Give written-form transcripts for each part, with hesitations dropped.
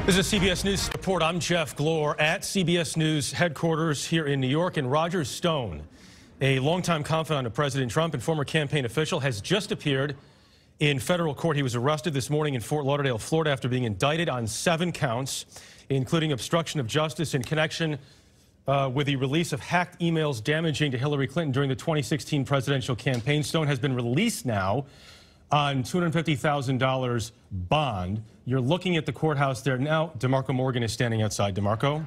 This is a CBS News report. I'm Jeff Glor at CBS News headquarters here in New York. And Roger Stone, a longtime confidant of President Trump and former campaign official, has just appeared in federal court. He was arrested this morning in Fort Lauderdale, Florida, after being indicted on 7 counts, including obstruction of justice in connection with the release of hacked emails damaging to Hillary Clinton during the 2016 presidential campaign. Stone has been released now on $250,000 bond. You're looking at the courthouse there now. DeMarco Morgan is standing outside. DeMarco?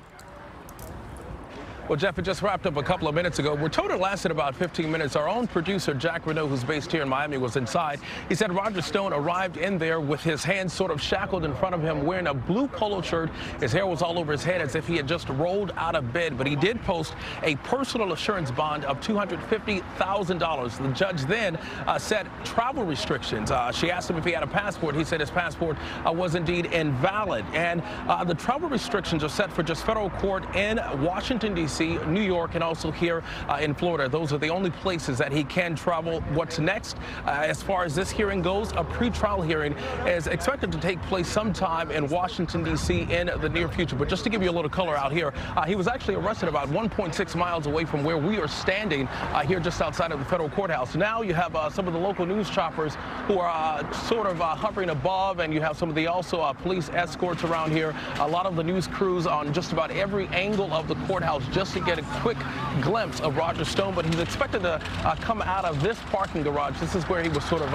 Well, Jeff, it just wrapped up a couple of minutes ago. We're told it lasted about 15 minutes. Our own producer, Jack Renault, who's based here in Miami, was inside. He said Roger Stone arrived in there with his hands sort of shackled in front of him, wearing a blue polo shirt. His hair was all over his head as if he had just rolled out of bed. But he did post a personal assurance bond of $250,000. The judge then set travel restrictions. She asked him if he had a passport. He said his passport was indeed invalid. And the travel restrictions are set for just federal court in Washington, D.C., New York, and also here in Florida. Those are the only places that he can travel. What's next? As far as this hearing goes, a pretrial hearing is expected to take place sometime in Washington, D.C. in the near future. But just to give you a little color out here, he was actually arrested about 1.6 miles away from where we are standing here just outside of the federal courthouse. Now you have some of the local news choppers who are sort of hovering above, and you have some of the also police escorts around here. A lot of the news crews on just about every angle of the courthouse just to get a quick glimpse of Roger Stone, but he's expected to come out of this parking garage. This is where he was sort of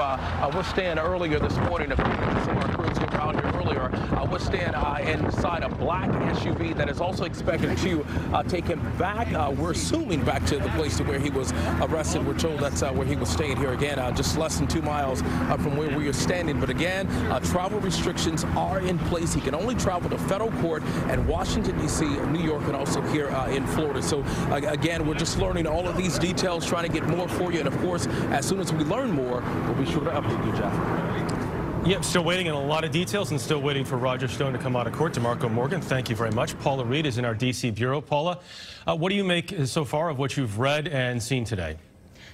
we're staying earlier this morning. Some of our crews who were out here earlier we're staying inside a black SUV that is also expected to take him back. We're assuming back to the place to where he was arrested. We're told that's where he was staying here again, just less than 2 miles from where we are standing. But again, travel restrictions are in place. He can only travel to federal court at Washington, D.C., New York, and also here in Florida. So again, we're just learning all of these details, trying to get more for you. And of course, as soon as we learn more, we'll be sure to update you, Jeff. Yep, still waiting on a lot of details and still waiting for Roger Stone to come out of court. DeMarco Morgan, thank you very much. Paula Reed is in our D.C. bureau. Paula, what do you make so far of what you've read and seen today?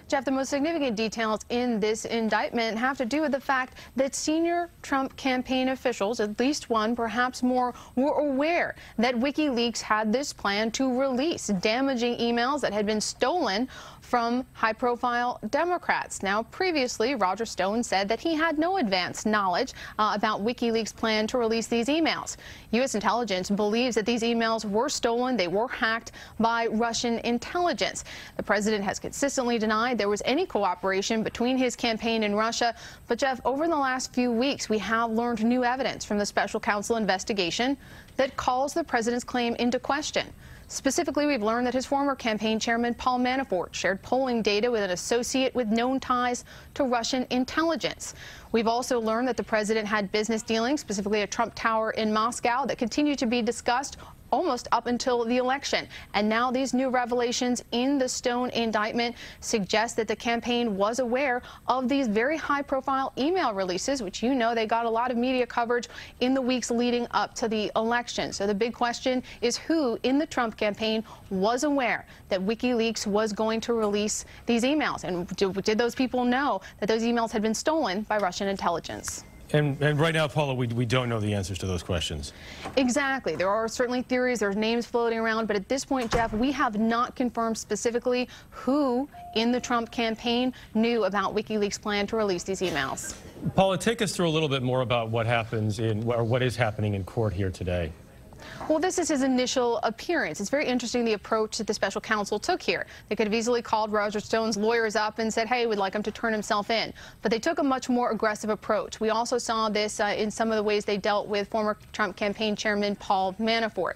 Jeff, the most significant details in this indictment have to do with the fact that senior Trump campaign officials, at least one, perhaps more, were aware that WikiLeaks had this plan to release damaging emails that had been stolen from high-profile Democrats. Now, previously, Roger Stone said that he had no advance knowledge about WikiLeaks' plan to release these emails. U.S. intelligence believes that these emails were stolen. They were hacked by Russian intelligence. The president has consistently denied there was any cooperation between his campaign and Russia. But, Jeff, over the last few weeks, we have learned new evidence from the special counsel investigation that calls the president's claim into question. Specifically, we've learned that his former campaign chairman, Paul Manafort, shared polling data with an associate with known ties to Russian intelligence. We've also learned that the president had business dealings, specifically a Trump Tower in Moscow, that continue to be discussed almost up until the election. And now these new revelations in the Stone indictment suggest that the campaign was aware of these very high-profile email releases, which, you know, they got a lot of media coverage in the weeks leading up to the election. So the big question is who in the Trump campaign was aware that WikiLeaks was going to release these emails? And did those people know that those emails had been stolen by Russian intelligence? And right now, Paula, we don't know the answers to those questions. Exactly. There are certainly theories. There's names floating around. But at this point, Jeff, we have not confirmed specifically who in the Trump campaign knew about WikiLeaks' plan to release these emails. Paula, take us through a little bit more about what happens or what is happening in court here today. Well, this is his initial appearance. It's very interesting the approach that the special counsel took here. They could have easily called Roger Stone's lawyers up and said, hey, we'd like him to turn himself in. But they took a much more aggressive approach. We also saw this in some of the ways they dealt with former Trump campaign chairman Paul Manafort.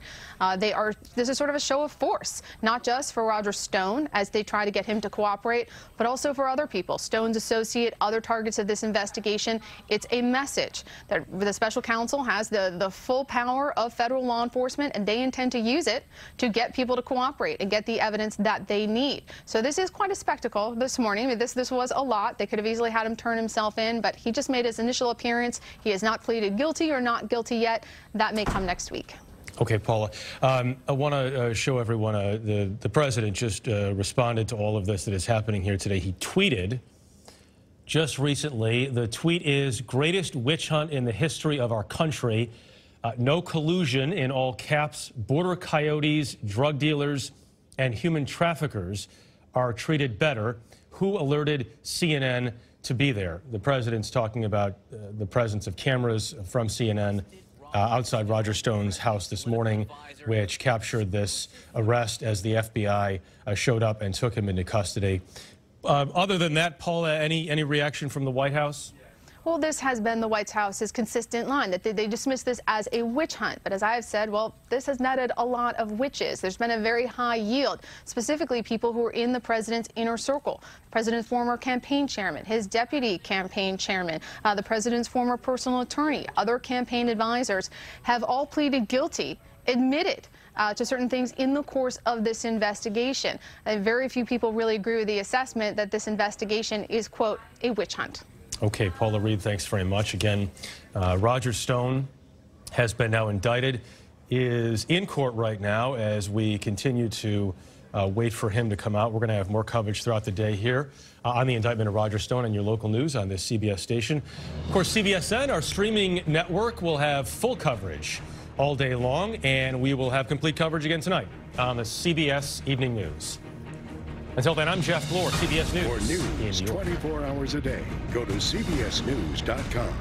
This is sort of a show of force, not just for Roger Stone as they try to get him to cooperate, but also for other people. Stone's associate, other targets of this investigation. It's a message that the special counsel has the full power of federal law enforcement, and they intend to use it to get people to cooperate and get the evidence that they need. So this is quite a spectacle this morning. I mean, this was a lot. They could have easily had him turn himself in, but he just made his initial appearance. He has not pleaded guilty or not guilty yet. That may come next week. Okay, Paula, I want to show everyone the president just responded to all of this that is happening here today. He tweeted just recently. The tweet is, greatest witch hunt in the history of our country. No collusion in all caps. Border coyotes, drug dealers, and human traffickers are treated better. Who alerted CNN to be there? The president's talking about the presence of cameras from CNN outside Roger Stone's house this morning, which captured this arrest as the FBI showed up and took him into custody. Other than that, Paula, any reaction from the White House? Well, this has been the White House's consistent line, that they dismiss this as a witch hunt. But as I have said, well, this has netted a lot of witches. There's been a very high yield, specifically people who are in the president's inner circle. The president's former campaign chairman, his deputy campaign chairman, the president's former personal attorney, other campaign advisors have all pleaded guilty, admitted to certain things in the course of this investigation. Very few people really agree with the assessment that this investigation is, quote, a witch hunt. Okay, Paula Reed, thanks very much. Again, Roger Stone has been now indicted, is in court right now as we continue to wait for him to come out. We're going to have more coverage throughout the day here on the indictment of Roger Stone on your local news on this CBS station. Of course, CBSN, our streaming network, will have full coverage all day long, and we will have complete coverage again tonight on the CBS Evening News. Until then, I'm Jeff Glor, CBS News. For news 24 hours a day, go to cbsnews.com.